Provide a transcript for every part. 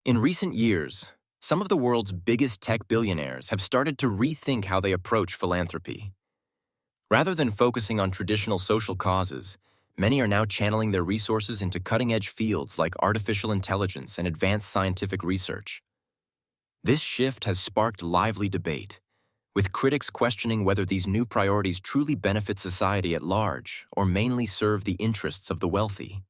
In recent years, some of the world's biggest tech billionaires have started to rethink how they approach philanthropy. Rather than focusing on traditional social causes, many are now channeling their resources into cutting-edge fields like artificial intelligence and advanced scientific research. This shift has sparked lively debate, with critics questioning whether these new priorities truly benefit society at large or mainly serve the interests of the wealthy.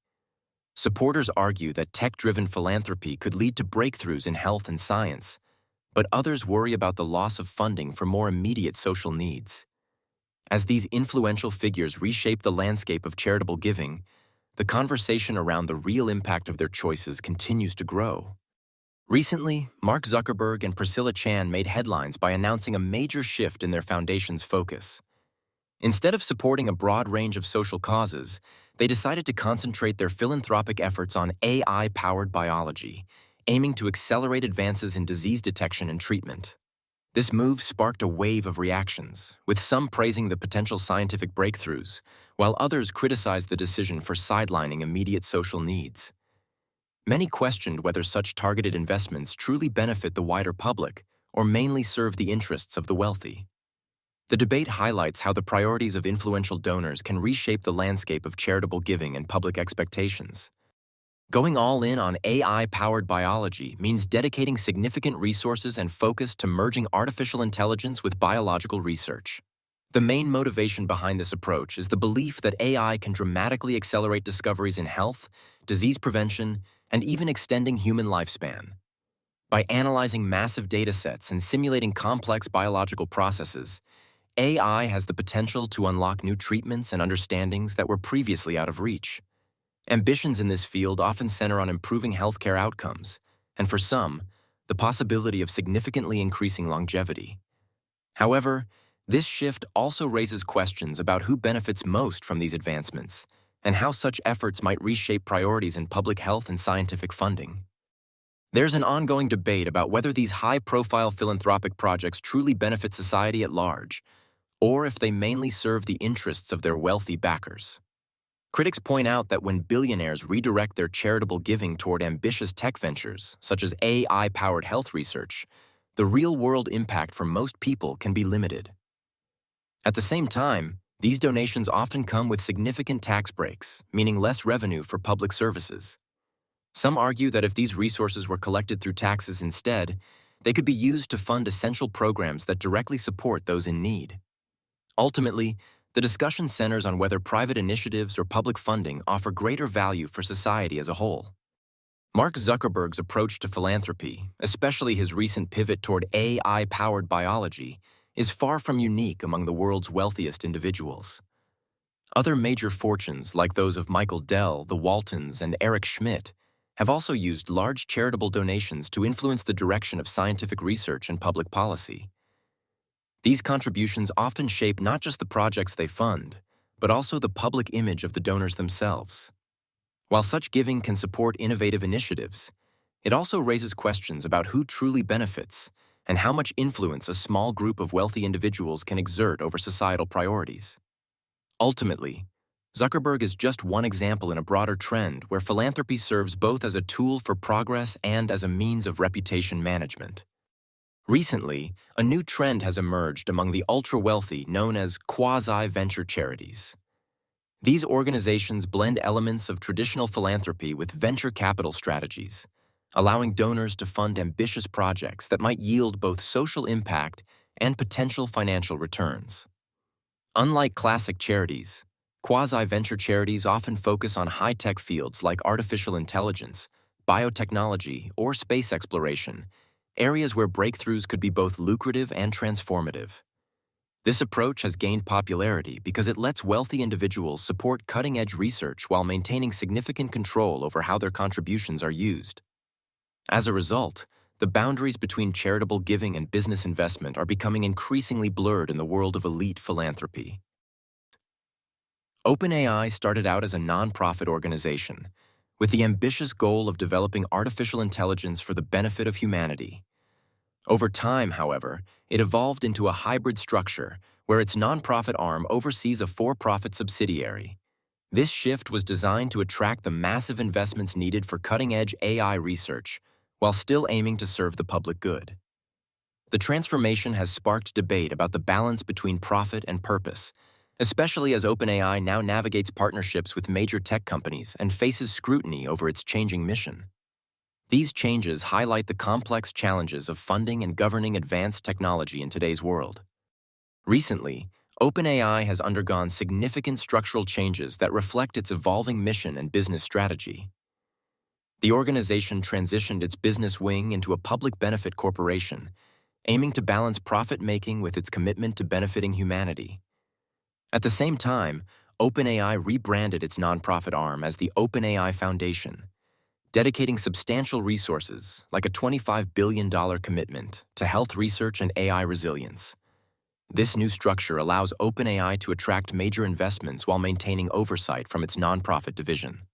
Supporters argue that tech-driven philanthropy could lead to breakthroughs in health and science, but others worry about the loss of funding for more immediate social needs. As these influential figures reshape the landscape of charitable giving, the conversation around the real impact of their choices continues to grow. Recently, Mark Zuckerberg and Priscilla Chan made headlines by announcing a major shift in their foundation's focus. Instead of supporting a broad range of social causes, they decided to concentrate their philanthropic efforts on AI-powered biology, aiming to accelerate advances in disease detection and treatment. This move sparked a wave of reactions, with some praising the potential scientific breakthroughs, while others criticized the decision for sidelining immediate social needs. Many questioned whether such targeted investments truly benefit the wider public or mainly serve the interests of the wealthy. The debate highlights how the priorities of influential donors can reshape the landscape of charitable giving and public expectations. Going all in on AI-powered biology means dedicating significant resources and focus to merging artificial intelligence with biological research. The main motivation behind this approach is the belief that AI can dramatically accelerate discoveries in health, disease prevention, and even extending human lifespan. By analyzing massive datasets and simulating complex biological processes, AI has the potential to unlock new treatments and understandings that were previously out of reach. Ambitions in this field often center on improving healthcare outcomes, and for some, the possibility of significantly increasing longevity. However, this shift also raises questions about who benefits most from these advancements, and how such efforts might reshape priorities in public health and scientific funding. There's an ongoing debate about whether these high-profile philanthropic projects truly benefit society at large, or if they mainly serve the interests of their wealthy backers. Critics point out that when billionaires redirect their charitable giving toward ambitious tech ventures, such as AI-powered health research, the real-world impact for most people can be limited. At the same time, these donations often come with significant tax breaks, meaning less revenue for public services. Some argue that if these resources were collected through taxes instead, they could be used to fund essential programs that directly support those in need. Ultimately, the discussion centers on whether private initiatives or public funding offer greater value for society as a whole. Mark Zuckerberg's approach to philanthropy, especially his recent pivot toward AI-powered biology, is far from unique among the world's wealthiest individuals. Other major fortunes, like those of Michael Dell, the Waltons, and Eric Schmidt, have also used large charitable donations to influence the direction of scientific research and public policy. These contributions often shape not just the projects they fund, but also the public image of the donors themselves. While such giving can support innovative initiatives, it also raises questions about who truly benefits and how much influence a small group of wealthy individuals can exert over societal priorities. Ultimately, Zuckerberg is just one example in a broader trend where philanthropy serves both as a tool for progress and as a means of reputation management. Recently, a new trend has emerged among the ultra-wealthy known as quasi-venture charities. These organizations blend elements of traditional philanthropy with venture capital strategies, allowing donors to fund ambitious projects that might yield both social impact and potential financial returns. Unlike classic charities, quasi-venture charities often focus on high-tech fields like artificial intelligence, biotechnology, or space exploration, areas where breakthroughs could be both lucrative and transformative. This approach has gained popularity because it lets wealthy individuals support cutting-edge research while maintaining significant control over how their contributions are used. As a result, the boundaries between charitable giving and business investment are becoming increasingly blurred in the world of elite philanthropy. OpenAI started out as a nonprofit organization, with the ambitious goal of developing artificial intelligence for the benefit of humanity. Over time, however, it evolved into a hybrid structure where its nonprofit arm oversees a for-profit subsidiary. This shift was designed to attract the massive investments needed for cutting-edge AI research, while still aiming to serve the public good. The transformation has sparked debate about the balance between profit and purpose, especially as OpenAI now navigates partnerships with major tech companies and faces scrutiny over its changing mission. These changes highlight the complex challenges of funding and governing advanced technology in today's world. Recently, OpenAI has undergone significant structural changes that reflect its evolving mission and business strategy. The organization transitioned its business wing into a public benefit corporation, aiming to balance profit-making with its commitment to benefiting humanity. At the same time, OpenAI rebranded its nonprofit arm as the OpenAI Foundation, dedicating substantial resources, like a $25 billion commitment, to health research and AI resilience. This new structure allows OpenAI to attract major investments while maintaining oversight from its nonprofit division.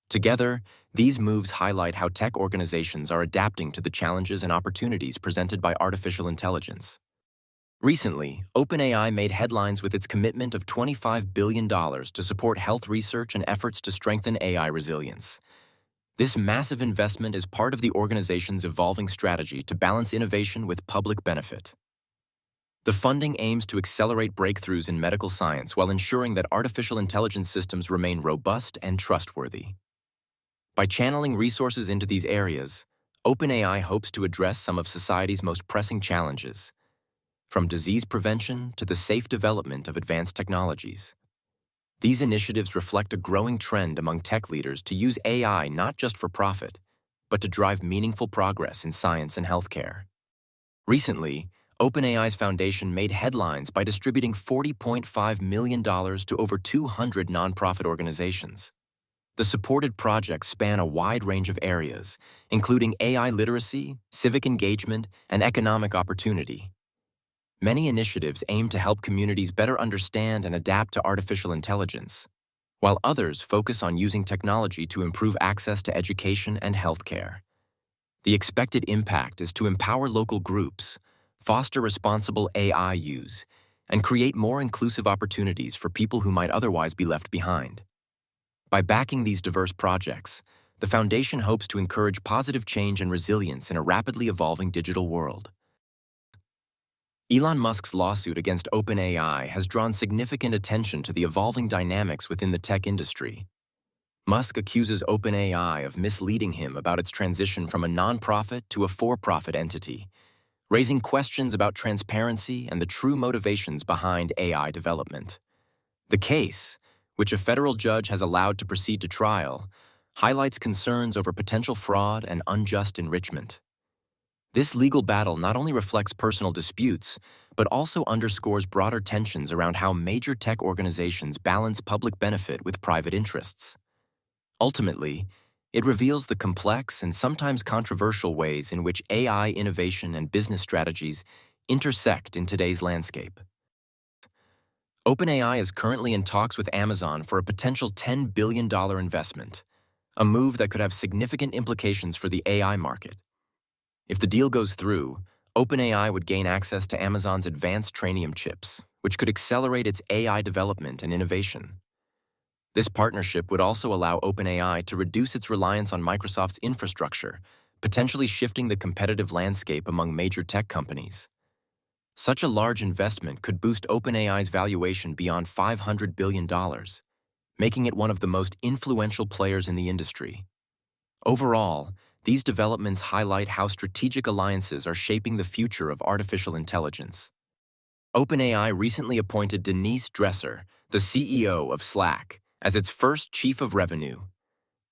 Together, these moves highlight how tech organizations are adapting to the challenges and opportunities presented by artificial intelligence. Recently, OpenAI made headlines with its commitment of $25 billion to support health research and efforts to strengthen AI resilience. This massive investment is part of the organization's evolving strategy to balance innovation with public benefit. The funding aims to accelerate breakthroughs in medical science while ensuring that artificial intelligence systems remain robust and trustworthy. By channeling resources into these areas, OpenAI hopes to address some of society's most pressing challenges, from disease prevention to the safe development of advanced technologies. These initiatives reflect a growing trend among tech leaders to use AI not just for profit, but to drive meaningful progress in science and healthcare. Recently, OpenAI's foundation made headlines by distributing $40.5 million to over 200 nonprofit organizations. The supported projects span a wide range of areas, including AI literacy, civic engagement, and economic opportunity. Many initiatives aim to help communities better understand and adapt to artificial intelligence, while others focus on using technology to improve access to education and healthcare. The expected impact is to empower local groups, foster responsible AI use, and create more inclusive opportunities for people who might otherwise be left behind. By backing these diverse projects, the Foundation hopes to encourage positive change and resilience in a rapidly evolving digital world. Elon Musk's lawsuit against OpenAI has drawn significant attention to the evolving dynamics within the tech industry. Musk accuses OpenAI of misleading him about its transition from a nonprofit to a for-profit entity, raising questions about transparency and the true motivations behind AI development. The case, which a federal judge has allowed to proceed to trial, highlights concerns over potential fraud and unjust enrichment. This legal battle not only reflects personal disputes, but also underscores broader tensions around how major tech organizations balance public benefit with private interests. Ultimately, it reveals the complex and sometimes controversial ways in which AI innovation and business strategies intersect in today's landscape. OpenAI is currently in talks with Amazon for a potential $10 billion investment, a move that could have significant implications for the AI market. If the deal goes through, OpenAI would gain access to Amazon's advanced Trainium chips, which could accelerate its AI development and innovation. This partnership would also allow OpenAI to reduce its reliance on Microsoft's infrastructure, potentially shifting the competitive landscape among major tech companies. Such a large investment could boost OpenAI's valuation beyond $500 billion, making it one of the most influential players in the industry. Overall, these developments highlight how strategic alliances are shaping the future of artificial intelligence. OpenAI recently appointed Denise Dresser, the CEO of Slack, as its first chief of revenue.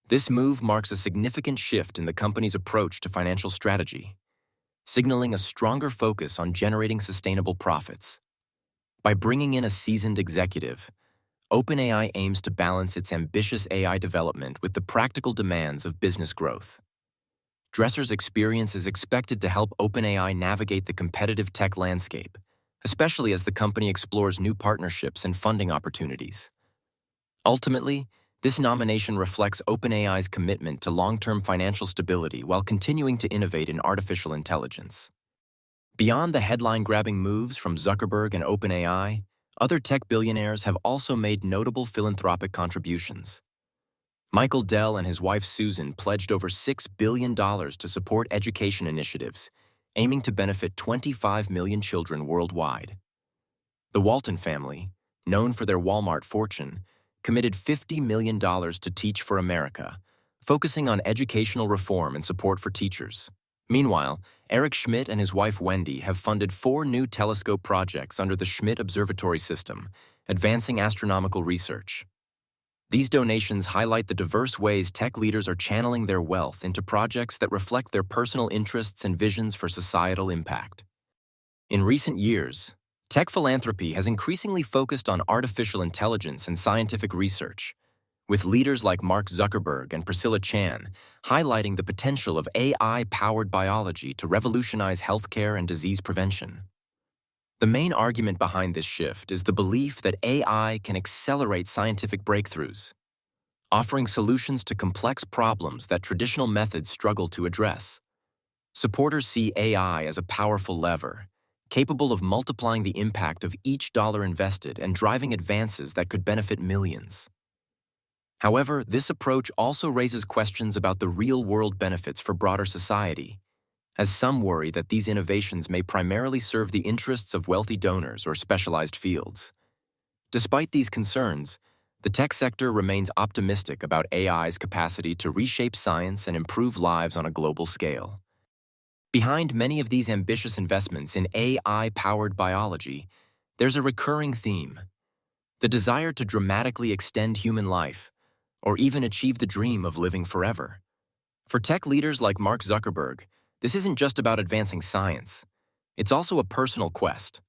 This move marks a significant shift in the company's approach to financial strategy, signaling a stronger focus on generating sustainable profits. By bringing in a seasoned executive, OpenAI aims to balance its ambitious AI development with the practical demands of business growth. Dresser's experience is expected to help OpenAI navigate the competitive tech landscape, especially as the company explores new partnerships and funding opportunities. Ultimately, this nomination reflects OpenAI's commitment to long-term financial stability while continuing to innovate in artificial intelligence. Beyond the headline-grabbing moves from Zuckerberg and OpenAI, other tech billionaires have also made notable philanthropic contributions. Michael Dell and his wife Susan pledged over $6 billion to support education initiatives, aiming to benefit 25 million children worldwide. The Walton family, known for their Walmart fortune, committed $50 million to Teach for America, focusing on educational reform and support for teachers. Meanwhile, Eric Schmidt and his wife Wendy have funded 4 new telescope projects under the Schmidt Observatory System, advancing astronomical research. These donations highlight the diverse ways tech leaders are channeling their wealth into projects that reflect their personal interests and visions for societal impact. In recent years, tech philanthropy has increasingly focused on artificial intelligence and scientific research, with leaders like Mark Zuckerberg and Priscilla Chan highlighting the potential of AI-powered biology to revolutionize healthcare and disease prevention. The main argument behind this shift is the belief that AI can accelerate scientific breakthroughs, offering solutions to complex problems that traditional methods struggle to address. Supporters see AI as a powerful lever, capable of multiplying the impact of each dollar invested and driving advances that could benefit millions. However, this approach also raises questions about the real-world benefits for broader society, as some worry that these innovations may primarily serve the interests of wealthy donors or specialized fields. Despite these concerns, the tech sector remains optimistic about AI's capacity to reshape science and improve lives on a global scale. Behind many of these ambitious investments in AI-powered biology, there's a recurring theme: the desire to dramatically extend human life, or even achieve the dream of living forever. For tech leaders like Mark Zuckerberg, this isn't just about advancing science. It's also a personal quest,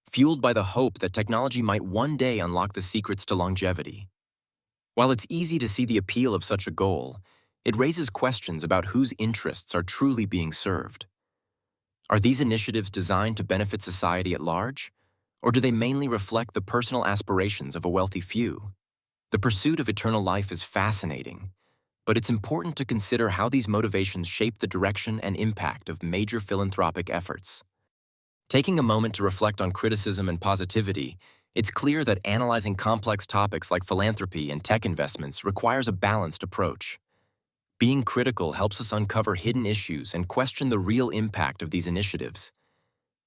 fueled by the hope that technology might one day unlock the secrets to longevity. While it's easy to see the appeal of such a goal, it raises questions about whose interests are truly being served. Are these initiatives designed to benefit society at large, or do they mainly reflect the personal aspirations of a wealthy few? The pursuit of eternal life is fascinating, but it's important to consider how these motivations shape the direction and impact of major philanthropic efforts. Taking a moment to reflect on criticism and positivity, it's clear that analyzing complex topics like philanthropy and tech investments requires a balanced approach. Being critical helps us uncover hidden issues and question the real impact of these initiatives.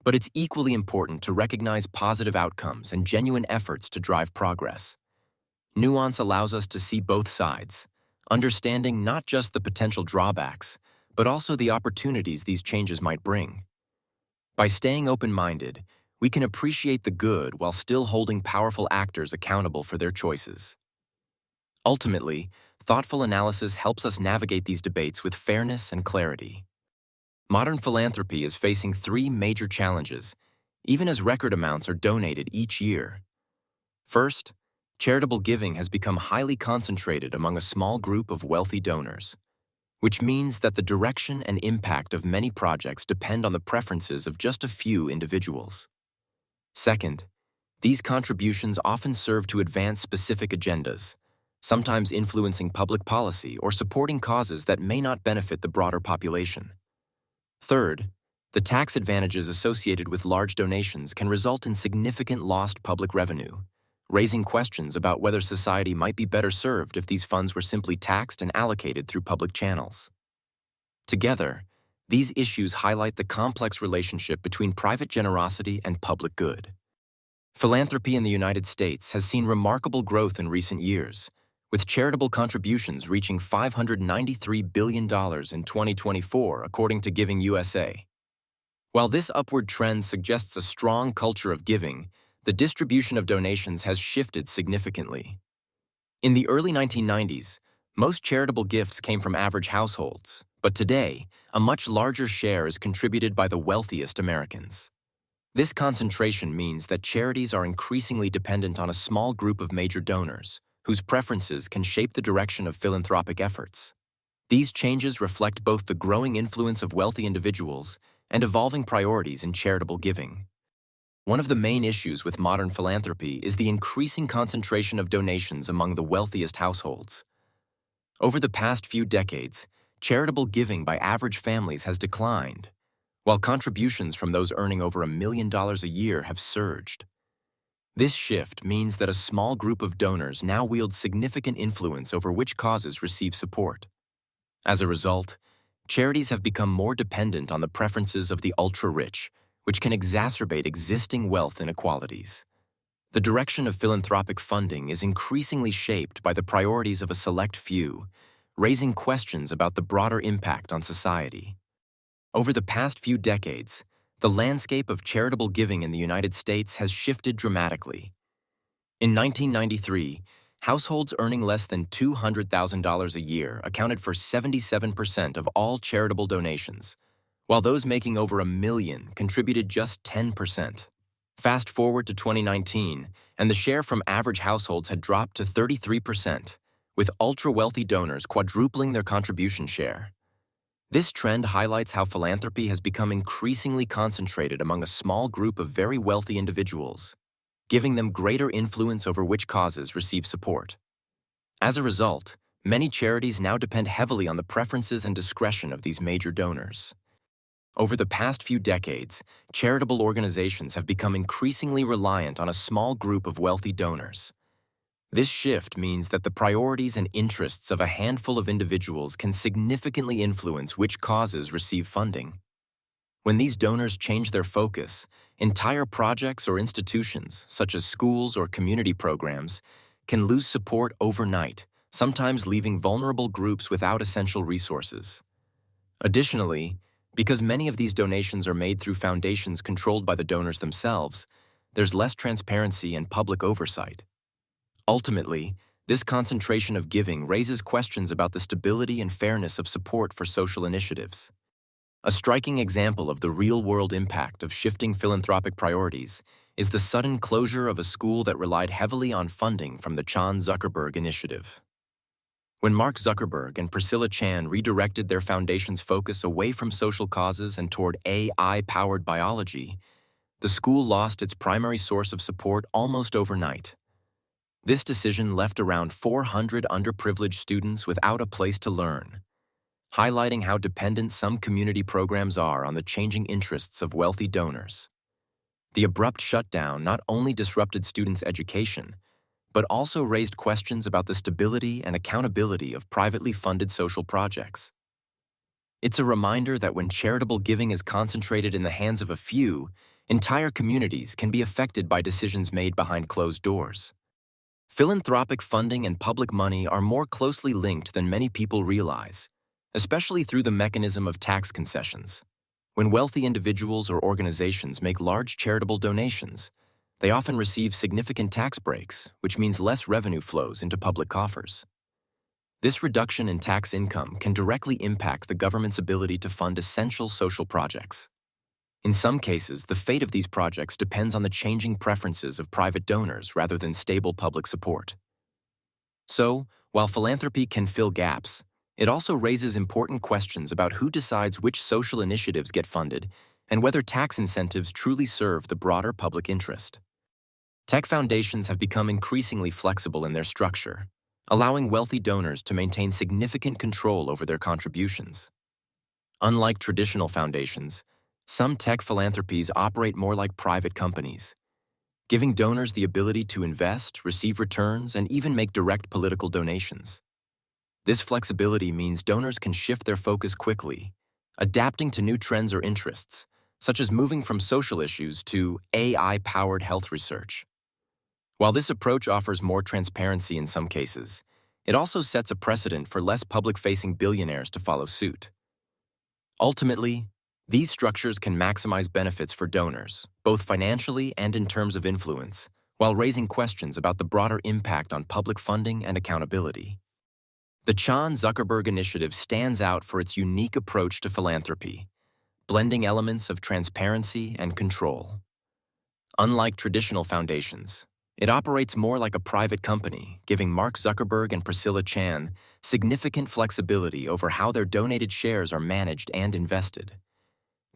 But it's equally important to recognize positive outcomes and genuine efforts to drive progress. Nuance allows us to see both sides, understanding not just the potential drawbacks, but also the opportunities these changes might bring. By staying open-minded, we can appreciate the good while still holding powerful actors accountable for their choices. Ultimately, thoughtful analysis helps us navigate these debates with fairness and clarity. Modern philanthropy is facing 3 major challenges, even as record amounts are donated each year. First, charitable giving has become highly concentrated among a small group of wealthy donors, which means that the direction and impact of many projects depend on the preferences of just a few individuals. Second, these contributions often serve to advance specific agendas, sometimes influencing public policy or supporting causes that may not benefit the broader population. Third, the tax advantages associated with large donations can result in significant lost public revenue, raising questions about whether society might be better served if these funds were simply taxed and allocated through public channels. Together, these issues highlight the complex relationship between private generosity and public good. Philanthropy in the United States has seen remarkable growth in recent years, with charitable contributions reaching $593 billion in 2024, according to Giving USA. While this upward trend suggests a strong culture of giving, the distribution of donations has shifted significantly. In the early 1990s, most charitable gifts came from average households, but today, a much larger share is contributed by the wealthiest Americans. This concentration means that charities are increasingly dependent on a small group of major donors, whose preferences can shape the direction of philanthropic efforts. These changes reflect both the growing influence of wealthy individuals and evolving priorities in charitable giving. One of the main issues with modern philanthropy is the increasing concentration of donations among the wealthiest households. Over the past few decades, charitable giving by average families has declined, while contributions from those earning over $1 million a year have surged. This shift means that a small group of donors now wield significant influence over which causes receive support. As a result, charities have become more dependent on the preferences of the ultra-rich, which can exacerbate existing wealth inequalities. The direction of philanthropic funding is increasingly shaped by the priorities of a select few, raising questions about the broader impact on society. Over the past few decades, the landscape of charitable giving in the United States has shifted dramatically. In 1993, households earning less than $200,000 a year accounted for 77% of all charitable donations, while those making over $1 million contributed just 10%. Fast forward to 2019, and the share from average households had dropped to 33%, with ultra-wealthy donors quadrupling their contribution share. This trend highlights how philanthropy has become increasingly concentrated among a small group of very wealthy individuals, giving them greater influence over which causes receive support. As a result, many charities now depend heavily on the preferences and discretion of these major donors. Over the past few decades, charitable organizations have become increasingly reliant on a small group of wealthy donors. This shift means that the priorities and interests of a handful of individuals can significantly influence which causes receive funding. When these donors change their focus, entire projects or institutions, such as schools or community programs, can lose support overnight, sometimes leaving vulnerable groups without essential resources. Additionally, because many of these donations are made through foundations controlled by the donors themselves, there's less transparency and public oversight. Ultimately, this concentration of giving raises questions about the stability and fairness of support for social initiatives. A striking example of the real-world impact of shifting philanthropic priorities is the sudden closure of a school that relied heavily on funding from the Chan Zuckerberg Initiative. When Mark Zuckerberg and Priscilla Chan redirected their foundation's focus away from social causes and toward AI-powered biology, the school lost its primary source of support almost overnight. This decision left around 400 underprivileged students without a place to learn, highlighting how dependent some community programs are on the changing interests of wealthy donors. The abrupt shutdown not only disrupted students' education, but also raised questions about the stability and accountability of privately funded social projects. It's a reminder that when charitable giving is concentrated in the hands of a few, entire communities can be affected by decisions made behind closed doors. Philanthropic funding and public money are more closely linked than many people realize, especially through the mechanism of tax concessions. When wealthy individuals or organizations make large charitable donations, they often receive significant tax breaks, which means less revenue flows into public coffers. This reduction in tax income can directly impact the government's ability to fund essential social projects. In some cases, the fate of these projects depends on the changing preferences of private donors rather than stable public support. So, while philanthropy can fill gaps, it also raises important questions about who decides which social initiatives get funded and whether tax incentives truly serve the broader public interest. Tech foundations have become increasingly flexible in their structure, allowing wealthy donors to maintain significant control over their contributions. Unlike traditional foundations, some tech philanthropies operate more like private companies, giving donors the ability to invest, receive returns, and even make direct political donations. This flexibility means donors can shift their focus quickly, adapting to new trends or interests, such as moving from social issues to AI-powered health research. While this approach offers more transparency in some cases, it also sets a precedent for less public-facing billionaires to follow suit. Ultimately, these structures can maximize benefits for donors, both financially and in terms of influence, while raising questions about the broader impact on public funding and accountability. The Chan Zuckerberg Initiative stands out for its unique approach to philanthropy, blending elements of transparency and control. Unlike traditional foundations, it operates more like a private company, giving Mark Zuckerberg and Priscilla Chan significant flexibility over how their donated shares are managed and invested.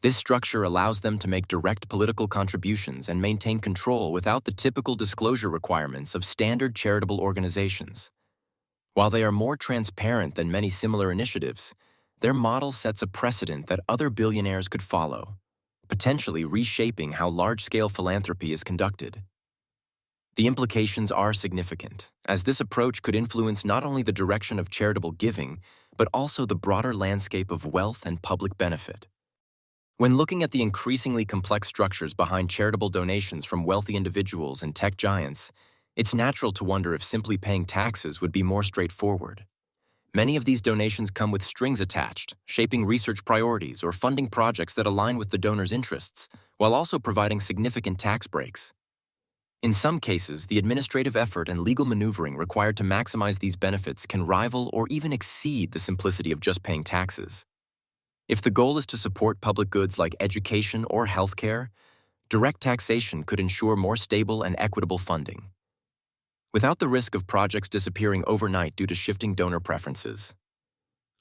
This structure allows them to make direct political contributions and maintain control without the typical disclosure requirements of standard charitable organizations. While they are more transparent than many similar initiatives, their model sets a precedent that other billionaires could follow, potentially reshaping how large-scale philanthropy is conducted. The implications are significant, as this approach could influence not only the direction of charitable giving, but also the broader landscape of wealth and public benefit. When looking at the increasingly complex structures behind charitable donations from wealthy individuals and tech giants, it's natural to wonder if simply paying taxes would be more straightforward. Many of these donations come with strings attached, shaping research priorities or funding projects that align with the donor's interests, while also providing significant tax breaks. In some cases, the administrative effort and legal maneuvering required to maximize these benefits can rival or even exceed the simplicity of just paying taxes. If the goal is to support public goods like education or healthcare, direct taxation could ensure more stable and equitable funding, without the risk of projects disappearing overnight due to shifting donor preferences.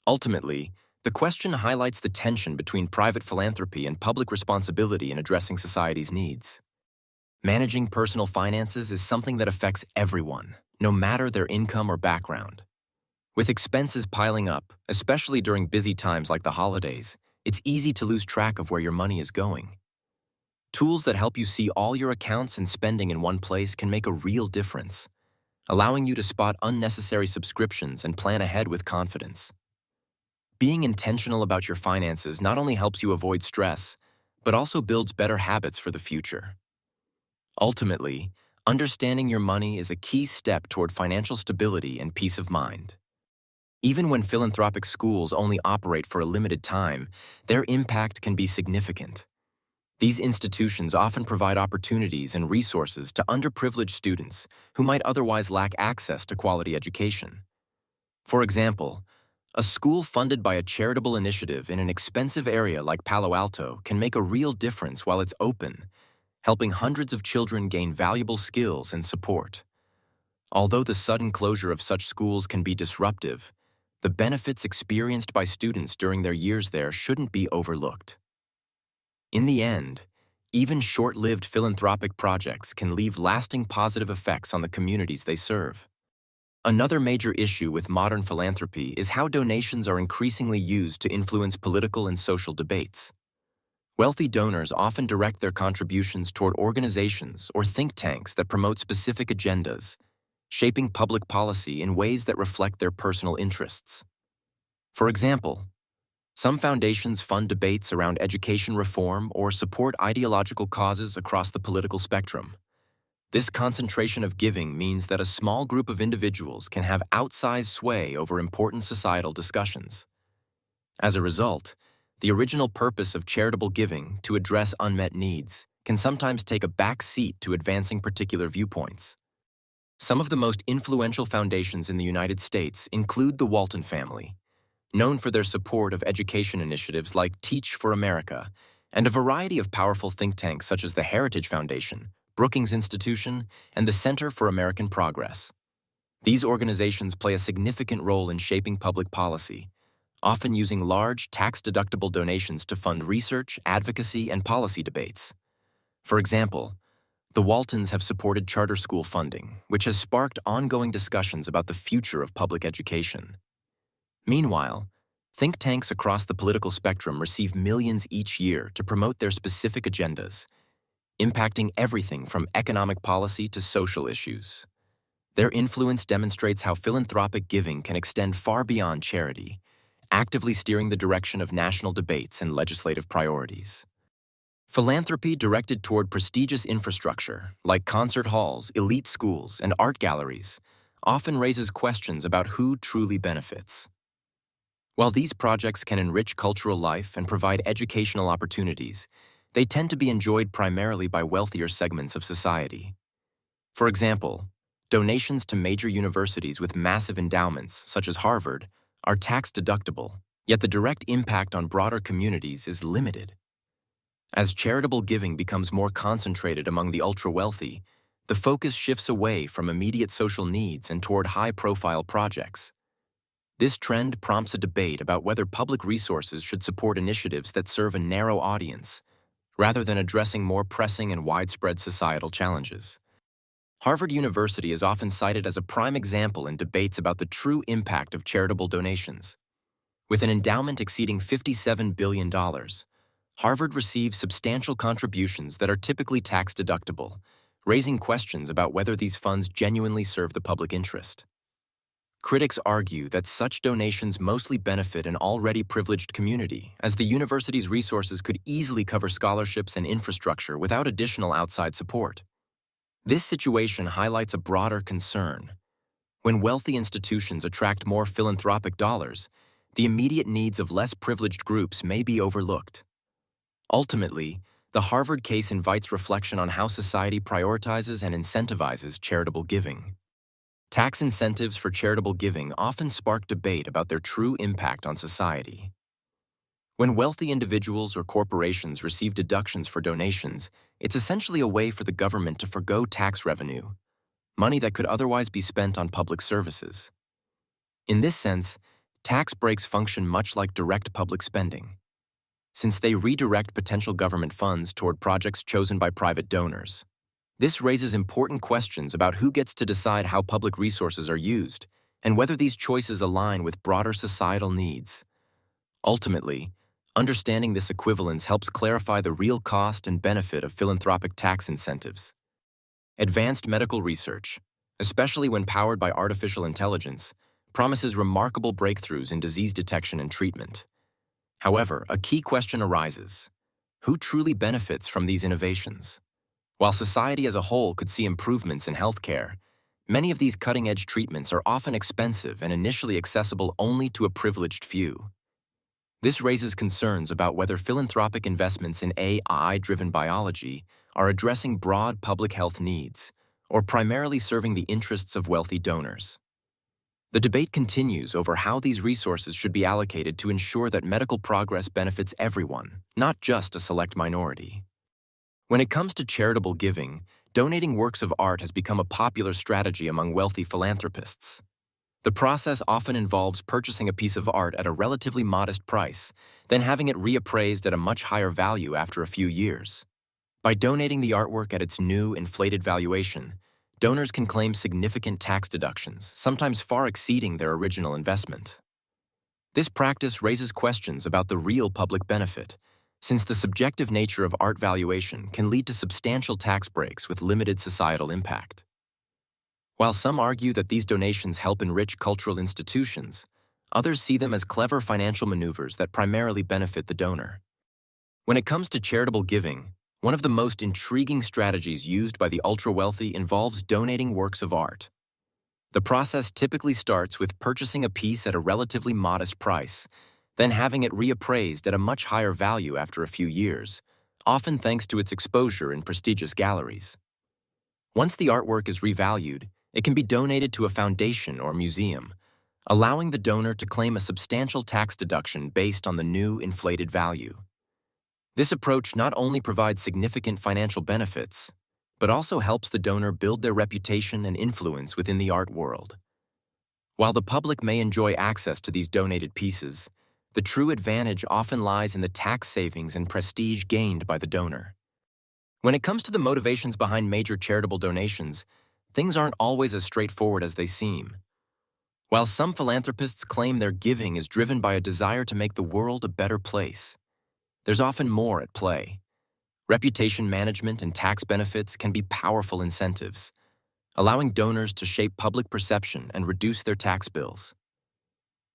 Ultimately, the question highlights the tension between private philanthropy and public responsibility in addressing society's needs. Managing personal finances is something that affects everyone, no matter their income or background. With expenses piling up, especially during busy times like the holidays, it's easy to lose track of where your money is going. Tools that help you see all your accounts and spending in one place can make a real difference, allowing you to spot unnecessary subscriptions and plan ahead with confidence. Being intentional about your finances not only helps you avoid stress, but also builds better habits for the future. Ultimately, understanding your money is a key step toward financial stability and peace of mind. Even when philanthropic schools only operate for a limited time, their impact can be significant. These institutions often provide opportunities and resources to underprivileged students who might otherwise lack access to quality education. For example, a school funded by a charitable initiative in an expensive area like Palo Alto can make a real difference while it's open, helping hundreds of children gain valuable skills and support. Although the sudden closure of such schools can be disruptive, the benefits experienced by students during their years there shouldn't be overlooked. In the end, even short-lived philanthropic projects can leave lasting positive effects on the communities they serve. Another major issue with modern philanthropy is how donations are increasingly used to influence political and social debates. Wealthy donors often direct their contributions toward organizations or think tanks that promote specific agendas, shaping public policy in ways that reflect their personal interests. For example, some foundations fund debates around education reform or support ideological causes across the political spectrum. This concentration of giving means that a small group of individuals can have outsized sway over important societal discussions. As a result, the original purpose of charitable giving to address unmet needs can sometimes take a back seat to advancing particular viewpoints. Some of the most influential foundations in the United States include the Walton family, known for their support of education initiatives like Teach for America, and a variety of powerful think tanks such as the Heritage Foundation, Brookings Institution, and the Center for American Progress. These organizations play a significant role in shaping public policy, often using large, tax-deductible donations to fund research, advocacy, and policy debates. For example, the Waltons have supported charter school funding, which has sparked ongoing discussions about the future of public education. Meanwhile, think tanks across the political spectrum receive millions each year to promote their specific agendas, impacting everything from economic policy to social issues. Their influence demonstrates how philanthropic giving can extend far beyond charity, actively steering the direction of national debates and legislative priorities. Philanthropy directed toward prestigious infrastructure, like concert halls, elite schools, and art galleries, often raises questions about who truly benefits. While these projects can enrich cultural life and provide educational opportunities, they tend to be enjoyed primarily by wealthier segments of society. For example, donations to major universities with massive endowments, such as Harvard, are tax-deductible, yet the direct impact on broader communities is limited. As charitable giving becomes more concentrated among the ultra-wealthy, the focus shifts away from immediate social needs and toward high-profile projects. This trend prompts a debate about whether public resources should support initiatives that serve a narrow audience, rather than addressing more pressing and widespread societal challenges. Harvard University is often cited as a prime example in debates about the true impact of charitable donations. With an endowment exceeding $57 billion, Harvard receives substantial contributions that are typically tax-deductible, raising questions about whether these funds genuinely serve the public interest. Critics argue that such donations mostly benefit an already privileged community, as the university's resources could easily cover scholarships and infrastructure without additional outside support. This situation highlights a broader concern. When wealthy institutions attract more philanthropic dollars, the immediate needs of less privileged groups may be overlooked. Ultimately, the Harvard case invites reflection on how society prioritizes and incentivizes charitable giving. Tax incentives for charitable giving often spark debate about their true impact on society. When wealthy individuals or corporations receive deductions for donations, it's essentially a way for the government to forgo tax revenue, money that could otherwise be spent on public services. In this sense, tax breaks function much like direct public spending, since they redirect potential government funds toward projects chosen by private donors. This raises important questions about who gets to decide how public resources are used and whether these choices align with broader societal needs. Ultimately, understanding this equivalence helps clarify the real cost and benefit of philanthropic tax incentives. Advanced medical research, especially when powered by artificial intelligence, promises remarkable breakthroughs in disease detection and treatment. However, a key question arises: who truly benefits from these innovations? While society as a whole could see improvements in healthcare, many of these cutting-edge treatments are often expensive and initially accessible only to a privileged few. This raises concerns about whether philanthropic investments in AI-driven biology are addressing broad public health needs or primarily serving the interests of wealthy donors. The debate continues over how these resources should be allocated to ensure that medical progress benefits everyone, not just a select minority. When it comes to charitable giving, donating works of art has become a popular strategy among wealthy philanthropists. The process often involves purchasing a piece of art at a relatively modest price, then having it reappraised at a much higher value after a few years. By donating the artwork at its new, inflated valuation, donors can claim significant tax deductions, sometimes far exceeding their original investment. This practice raises questions about the real public benefit, since the subjective nature of art valuation can lead to substantial tax breaks with limited societal impact. While some argue that these donations help enrich cultural institutions, others see them as clever financial maneuvers that primarily benefit the donor. When it comes to charitable giving, one of the most intriguing strategies used by the ultra-wealthy involves donating works of art. The process typically starts with purchasing a piece at a relatively modest price, then having it reappraised at a much higher value after a few years, often thanks to its exposure in prestigious galleries. Once the artwork is revalued, it can be donated to a foundation or museum, allowing the donor to claim a substantial tax deduction based on the new inflated value. This approach not only provides significant financial benefits, but also helps the donor build their reputation and influence within the art world. While the public may enjoy access to these donated pieces, the true advantage often lies in the tax savings and prestige gained by the donor. When it comes to the motivations behind major charitable donations, things aren't always as straightforward as they seem. While some philanthropists claim their giving is driven by a desire to make the world a better place, there's often more at play. Reputation management and tax benefits can be powerful incentives, allowing donors to shape public perception and reduce their tax bills.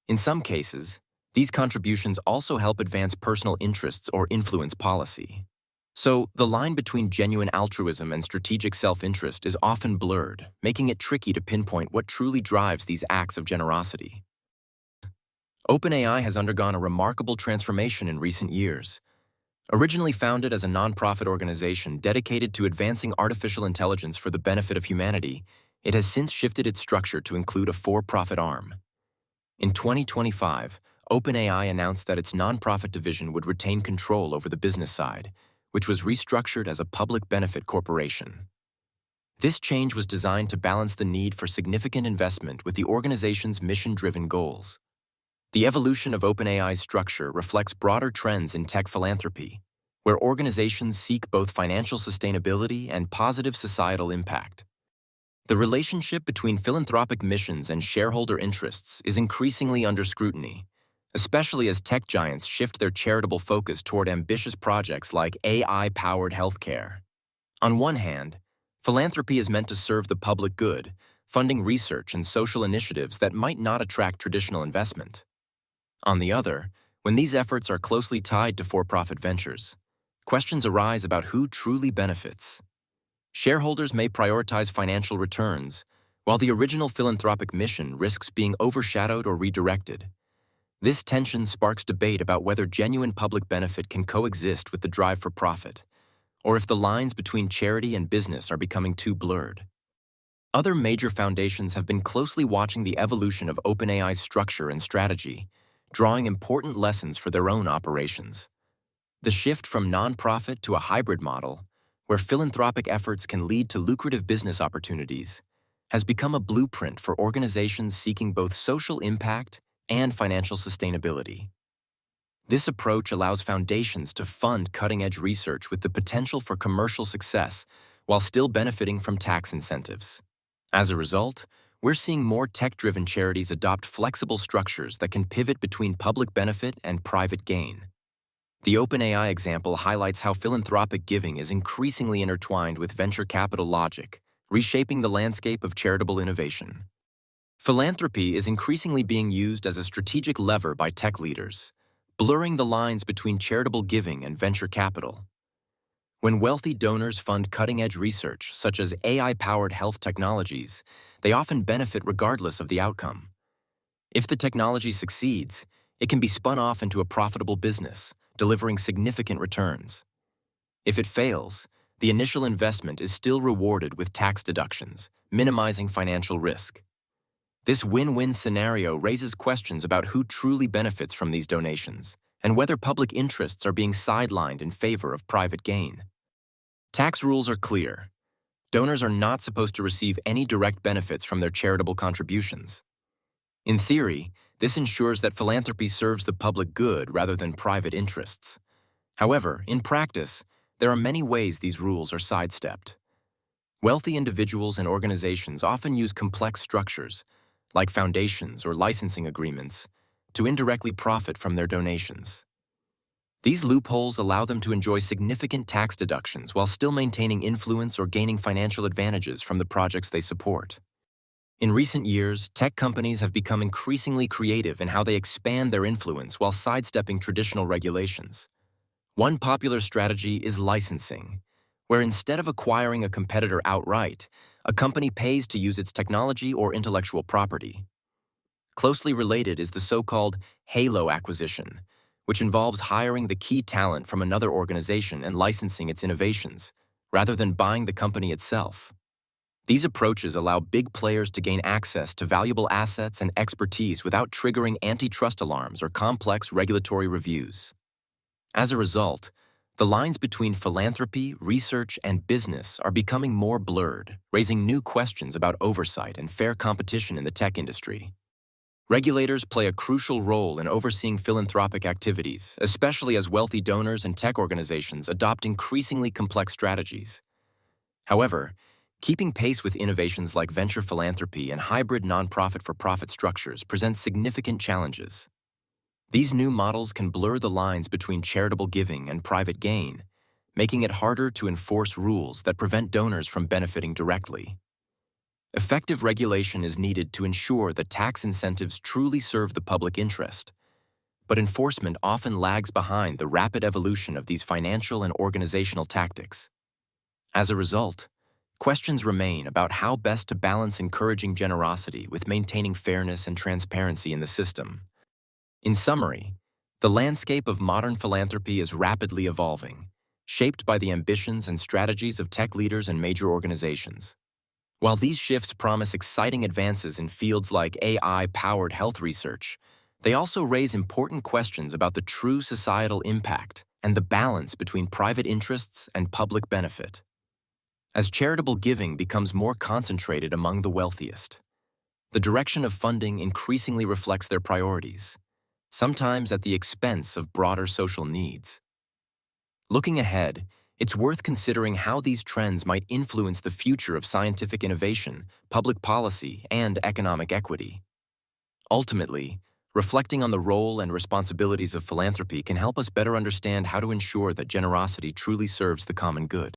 In some cases, these contributions also help advance personal interests or influence policy. So, the line between genuine altruism and strategic self-interest is often blurred, making it tricky to pinpoint what truly drives these acts of generosity. OpenAI has undergone a remarkable transformation in recent years. Originally founded as a nonprofit organization dedicated to advancing artificial intelligence for the benefit of humanity, it has since shifted its structure to include a for-profit arm. In 2025, OpenAI announced that its nonprofit division would retain control over the business side, which was restructured as a public benefit corporation. This change was designed to balance the need for significant investment with the organization's mission-driven goals. The evolution of OpenAI's structure reflects broader trends in tech philanthropy, where organizations seek both financial sustainability and positive societal impact. The relationship between philanthropic missions and shareholder interests is increasingly under scrutiny, especially as tech giants shift their charitable focus toward ambitious projects like AI-powered healthcare. On one hand, Philanthropy is meant to serve the public good, funding research and social initiatives that might not attract traditional investment. On the other, when these efforts are closely tied to for-profit ventures, questions arise about who truly benefits. Shareholders may prioritize financial returns, while the original philanthropic mission risks being overshadowed or redirected. This tension sparks debate about whether genuine public benefit can coexist with the drive for profit, or if the lines between charity and business are becoming too blurred. Other major foundations have been closely watching the evolution of OpenAI's structure and strategy, drawing important lessons for their own operations. The shift from nonprofit to a hybrid model, where philanthropic efforts can lead to lucrative business opportunities, has become a blueprint for organizations seeking both social impact and financial sustainability. This approach allows foundations to fund cutting-edge research with the potential for commercial success while still benefiting from tax incentives. As a result, we're seeing more tech-driven charities adopt flexible structures that can pivot between public benefit and private gain. The OpenAI example highlights how philanthropic giving is increasingly intertwined with venture capital logic, reshaping the landscape of charitable innovation. Philanthropy is increasingly being used as a strategic lever by tech leaders, blurring the lines between charitable giving and venture capital. When wealthy donors fund cutting-edge research, such as AI-powered health technologies, they often benefit regardless of the outcome. If the technology succeeds, it can be spun off into a profitable business, delivering significant returns. If it fails, the initial investment is still rewarded with tax deductions, minimizing financial risk. This win-win scenario raises questions about who truly benefits from these donations and whether public interests are being sidelined in favor of private gain. Tax rules are clear. Donors are not supposed to receive any direct benefits from their charitable contributions. In theory, this ensures that philanthropy serves the public good rather than private interests. However, in practice, there are many ways these rules are sidestepped. Wealthy individuals and organizations often use complex structures, like foundations or licensing agreements, to indirectly profit from their donations. These loopholes allow them to enjoy significant tax deductions while still maintaining influence or gaining financial advantages from the projects they support. In recent years, tech companies have become increasingly creative in how they expand their influence while sidestepping traditional regulations. One popular strategy is licensing, where instead of acquiring a competitor outright, a company pays to use its technology or intellectual property. Closely related is the so-called halo acquisition, which involves hiring the key talent from another organization and licensing its innovations, rather than buying the company itself. These approaches allow big players to gain access to valuable assets and expertise without triggering antitrust alarms or complex regulatory reviews. As a result, the lines between philanthropy, research, and business are becoming more blurred, raising new questions about oversight and fair competition in the tech industry. Regulators play a crucial role in overseeing philanthropic activities, especially as wealthy donors and tech organizations adopt increasingly complex strategies. However, keeping pace with innovations like venture philanthropy and hybrid nonprofit-for-profit structures presents significant challenges. These new models can blur the lines between charitable giving and private gain, making it harder to enforce rules that prevent donors from benefiting directly. Effective regulation is needed to ensure that tax incentives truly serve the public interest, but enforcement often lags behind the rapid evolution of these financial and organizational tactics. As a result, questions remain about how best to balance encouraging generosity with maintaining fairness and transparency in the system. In summary, the landscape of modern philanthropy is rapidly evolving, shaped by the ambitions and strategies of tech leaders and major organizations. While these shifts promise exciting advances in fields like AI-powered health research, they also raise important questions about the true societal impact and the balance between private interests and public benefit. As charitable giving becomes more concentrated among the wealthiest, the direction of funding increasingly reflects their priorities, sometimes at the expense of broader social needs. Looking ahead, it's worth considering how these trends might influence the future of scientific innovation, public policy, and economic equity. Ultimately, reflecting on the role and responsibilities of philanthropy can help us better understand how to ensure that generosity truly serves the common good.